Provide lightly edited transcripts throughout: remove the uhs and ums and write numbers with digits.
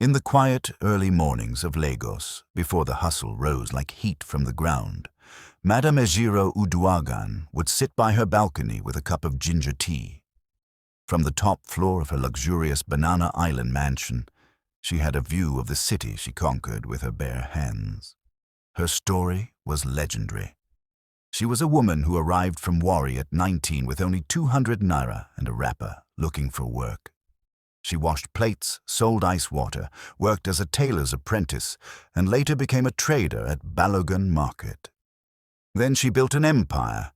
In the quiet, early mornings of Lagos, before the hustle rose like heat from the ground, Madame Ejiro Uduagan would sit by her balcony with a cup of ginger tea. From the top floor of her luxurious Banana Island mansion, she had a view of the city she conquered with her bare hands. Her story was legendary. She was a woman who arrived from Wari at 19 with only 200 naira and a wrapper, looking for work. She washed plates, sold ice water, worked as a tailor's apprentice, and later became a trader at Balogun Market. Then she built an empire,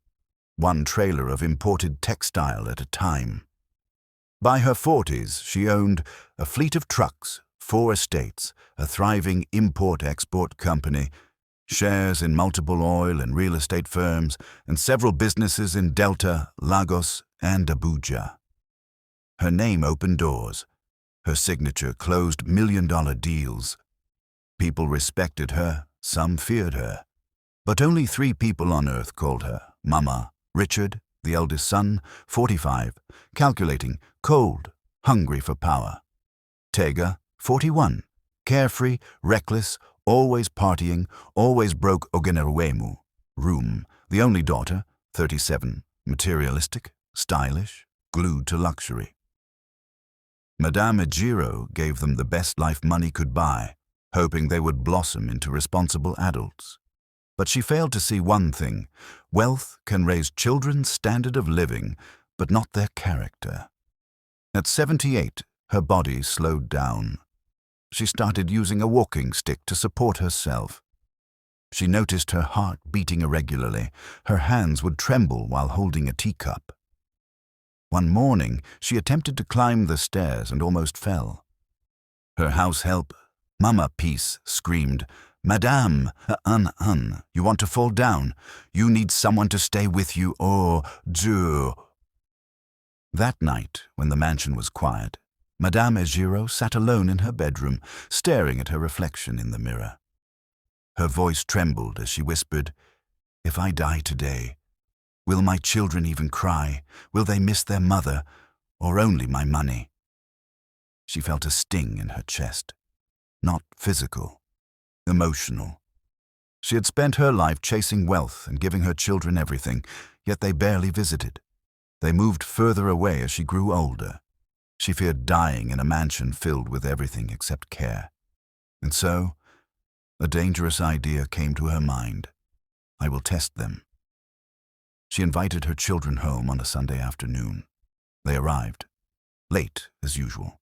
one trailer of imported textile at a time. By her 40s, she owned a fleet of trucks, 4 estates, a thriving import-export company, shares in multiple oil and real estate firms, and several businesses in Delta, Lagos, and Abuja. Her name opened doors. Her signature closed million-dollar deals. People respected her, some feared her. But only 3 people on earth called her Mama: Richard, the eldest son, 45, calculating, cold, hungry for power; Tega, 41, carefree, reckless, always partying, always broke Ogenerwemu; Room, the only daughter, 37, materialistic, stylish, glued to luxury. Madame Ejiro gave them the best life money could buy, hoping they would blossom into responsible adults. But she failed to see one thing: wealth can raise children's standard of living, but not their character. At 78, her body slowed down. She started using a walking stick to support herself. She noticed her heart beating irregularly. Her hands would tremble while holding a teacup. One morning, she attempted to climb the stairs and almost fell. Her house help, Mama Peace, screamed, "Madame, you want to fall down? You need someone to stay with you, or do." That night, when the mansion was quiet, Madame Ejiro sat alone in her bedroom, staring at her reflection in the mirror. Her voice trembled as she whispered, "If I die today, will my children even cry? Will they miss their mother, or only my money?" She felt a sting in her chest. Not physical, emotional. She had spent her life chasing wealth and giving her children everything, yet they barely visited. They moved further away as she grew older. She feared dying in a mansion filled with everything except care. And so, a dangerous idea came to her mind. I will test them. She invited her children home on a Sunday afternoon. They arrived, late as usual.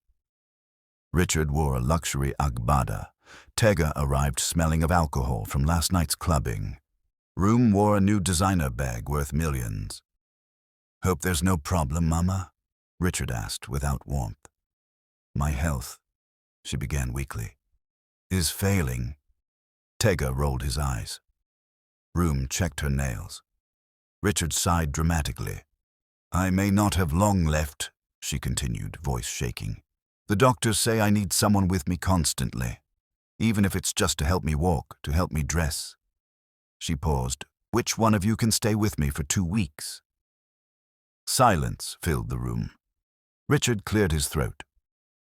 Richard wore a luxury agbada. Tega arrived smelling of alcohol from last night's clubbing. Room wore a new designer bag worth millions. "Hope there's no problem, Mama?" Richard asked without warmth. "My health," she began weakly, "is failing." Tega rolled his eyes. Room checked her nails. Richard sighed dramatically. "I may not have long left," she continued, voice shaking. "The doctors say I need someone with me constantly, even if it's just to help me walk, to help me dress." She paused. "Which one of you can stay with me for 2 weeks?" Silence filled the room. Richard cleared his throat.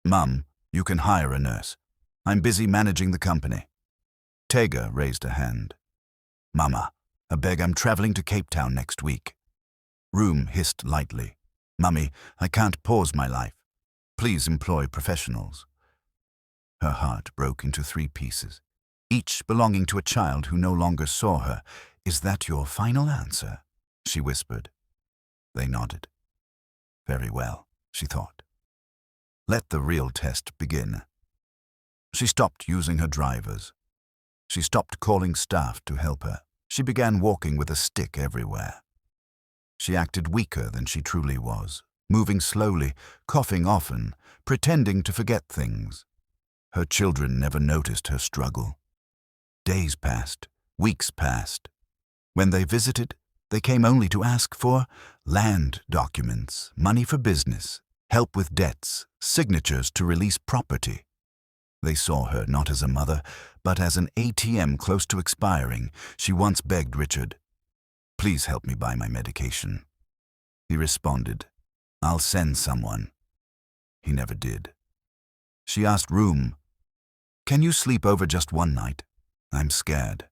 "Mum, you can hire a nurse. I'm busy managing the company." Tega raised a hand. "Mama, I beg, I'm traveling to Cape Town next week." Room hissed lightly. "Mummy, I can't pause my life. Please employ professionals." Her heart broke into 3 pieces, each belonging to a child who no longer saw her. "Is that your final answer?" she whispered. They nodded. Very well, she thought. Let the real test begin. She stopped using her drivers. She stopped calling staff to help her. She began walking with a stick everywhere. She acted weaker than she truly was, moving slowly, coughing often, pretending to forget things. Her children never noticed her struggle. Days passed, weeks passed. When they visited, they came only to ask for land documents, money for business, help with debts, signatures to release property. They saw her not as a mother, but as an ATM close to expiring. She once begged Richard, "Please help me buy my medication." He responded, "I'll send someone." He never did. She asked Room, Can you sleep over just one night? I'm scared."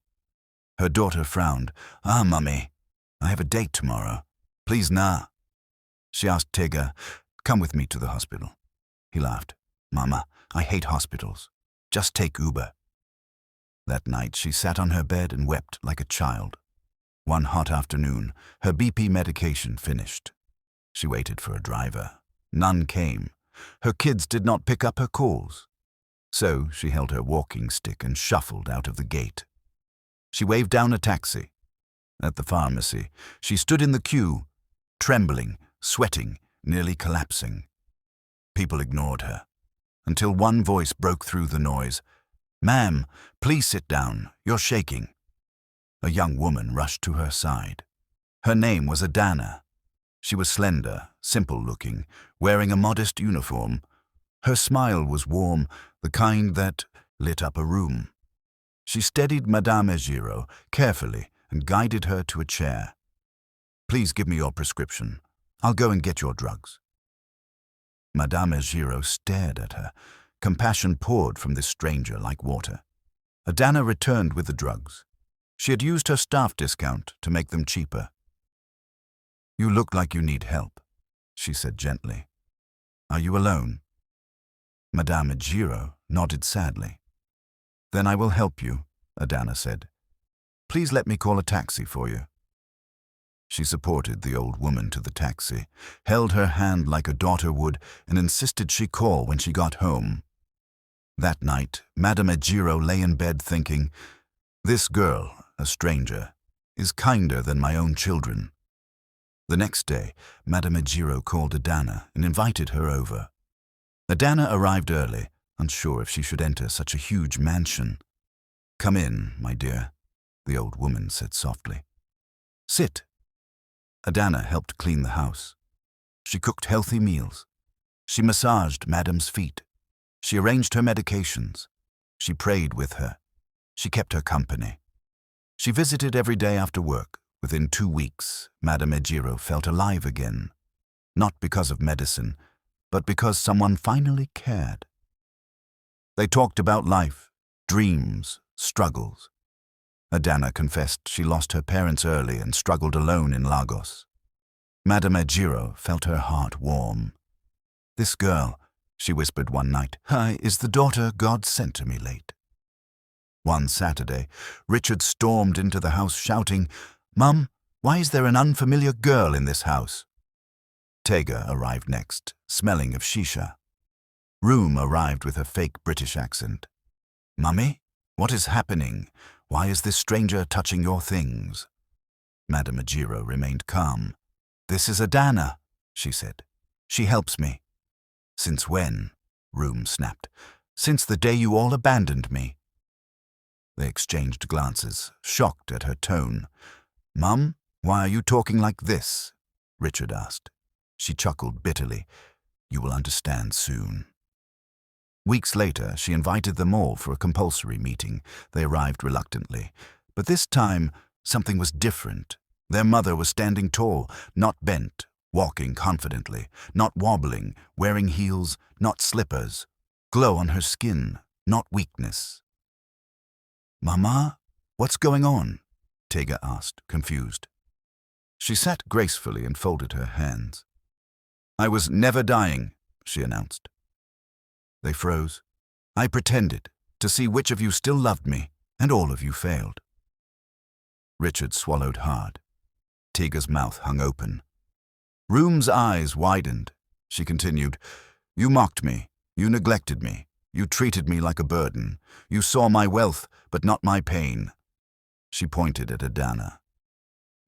Her daughter frowned. Mummy, I have a date tomorrow. Please, nah." She asked Tega, "Come with me to the hospital." He laughed. "Mama, I hate hospitals. Just take Uber." That night she sat on her bed and wept like a child. One hot afternoon, her BP medication finished. She waited for a driver. None came. Her kids did not pick up her calls. So she held her walking stick and shuffled out of the gate. She waved down a taxi. At the pharmacy, she stood in the queue, trembling, sweating, nearly collapsing. People ignored her, until one voice broke through the noise. "Ma'am, please sit down. You're shaking." A young woman rushed to her side. Her name was Adana. She was slender, simple-looking, wearing a modest uniform. Her smile was warm, the kind that lit up a room. She steadied Madame Ejiro carefully and guided her to a chair. "Please give me your prescription. I'll go and get your drugs." Madame Ejiro stared at her. Compassion poured from this stranger like water. Adana returned with the drugs. She had used her staff discount to make them cheaper. "You look like you need help," she said gently. "Are you alone?" Madame Ejiro nodded sadly. "Then I will help you," Adana said. "Please let me call a taxi for you." She supported the old woman to the taxi, held her hand like a daughter would, and insisted she call when she got home. That night, Madame Ejiro lay in bed thinking, "This girl, a stranger, is kinder than my own children." The next day, Madame Ejiro called Adana and invited her over. Adana arrived early, unsure if she should enter such a huge mansion. "Come in, my dear," the old woman said softly. "Sit." Adana helped clean the house. She cooked healthy meals. She massaged Madame's feet. She arranged her medications. She prayed with her. She kept her company. She visited every day after work. Within 2 weeks, Madame Ejiro felt alive again. Not because of medicine, but because someone finally cared. They talked about life, dreams, struggles. Adana confessed she lost her parents early and struggled alone in Lagos. Madame Ejiro felt her heart warm. "This girl," she whispered one night, "is the daughter God sent to me late." One Saturday, Richard stormed into the house shouting, "Mum, why is there an unfamiliar girl in this house?" Tega arrived next, smelling of shisha. Room arrived with her fake British accent. "Mummy, what is happening? Why is this stranger touching your things?" Madame Ejiro remained calm. "This is Adana," she said. "She helps me." "Since when?" Room snapped. "Since the day you all abandoned me." They exchanged glances, shocked at her tone. "Mum, why are you talking like this?" Richard asked. She chuckled bitterly. "You will understand soon." Weeks later, she invited them all for a compulsory meeting. They arrived reluctantly. But this time, something was different. Their mother was standing tall, not bent, walking confidently, not wobbling, wearing heels, not slippers. Glow on her skin, not weakness. "Mama, what's going on?" Tega asked, confused. She sat gracefully and folded her hands. "I was never dying," she announced. They froze. "I pretended, to see which of you still loved me, and all of you failed." Richard swallowed hard. Tega's mouth hung open. Room's eyes widened. She continued, "You mocked me. You neglected me. You treated me like a burden. You saw my wealth, but not my pain." She pointed at Adana.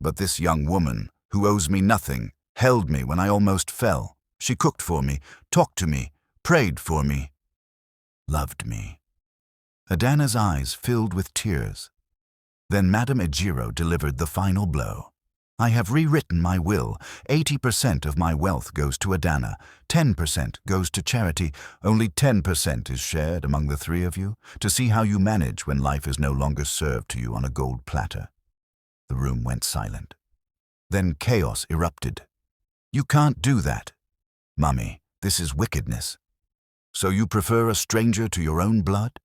"But this young woman, who owes me nothing, held me when I almost fell. She cooked for me, talked to me, prayed for me, loved me." Adana's eyes filled with tears. Then Madame Ejiro delivered the final blow. "I have rewritten my will. 80% of my wealth goes to Adana, 10% goes to charity, only 10% is shared among the 3 of you, to see how you manage when life is no longer served to you on a gold platter." The room went silent. Then chaos erupted. "You can't do that. Mummy, this is wickedness. So you prefer a stranger to your own blood?"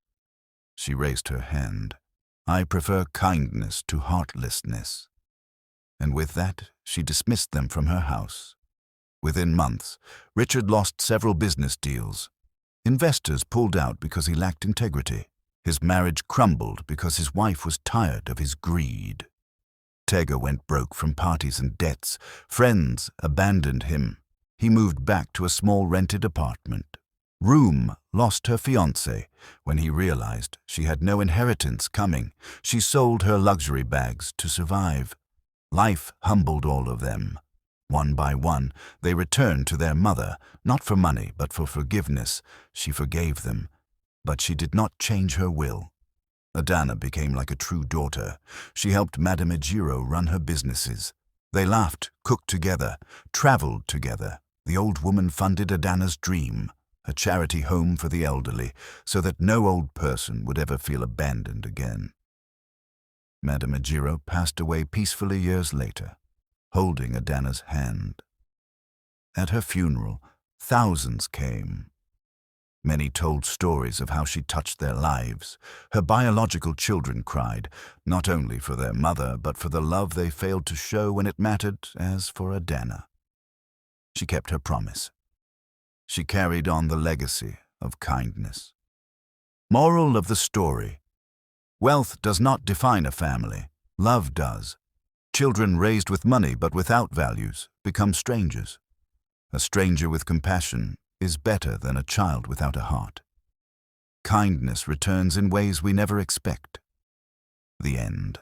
She raised her hand. I prefer kindness to heartlessness. And with that, she dismissed them from her house. Within months, Richard lost several business deals. Investors pulled out because he lacked integrity. His marriage crumbled because his wife was tired of his greed. Tega went broke from parties and debts. Friends abandoned him. He moved back to a small rented apartment. Room lost her fiancé. When he realized she had no inheritance coming, she sold her luxury bags to survive. Life humbled all of them. One by one, they returned to their mother, not for money, but for forgiveness. She forgave them, but she did not change her will. Adana became like a true daughter. She helped Madame Ejiro run her businesses. They laughed, cooked together, traveled together. The old woman funded Adana's dream, a charity home for the elderly, so that no old person would ever feel abandoned again. Madame Ejiro passed away peacefully years later, holding Adana's hand. At her funeral, thousands came. Many told stories of how she touched their lives. Her biological children cried, not only for their mother, but for the love they failed to show when it mattered, as for Adana. She kept her promise. She carried on the legacy of kindness. Moral of the story: wealth does not define a family. Love does. Children raised with money but without values become strangers. A stranger with compassion is better than a child without a heart. Kindness returns in ways we never expect. The end.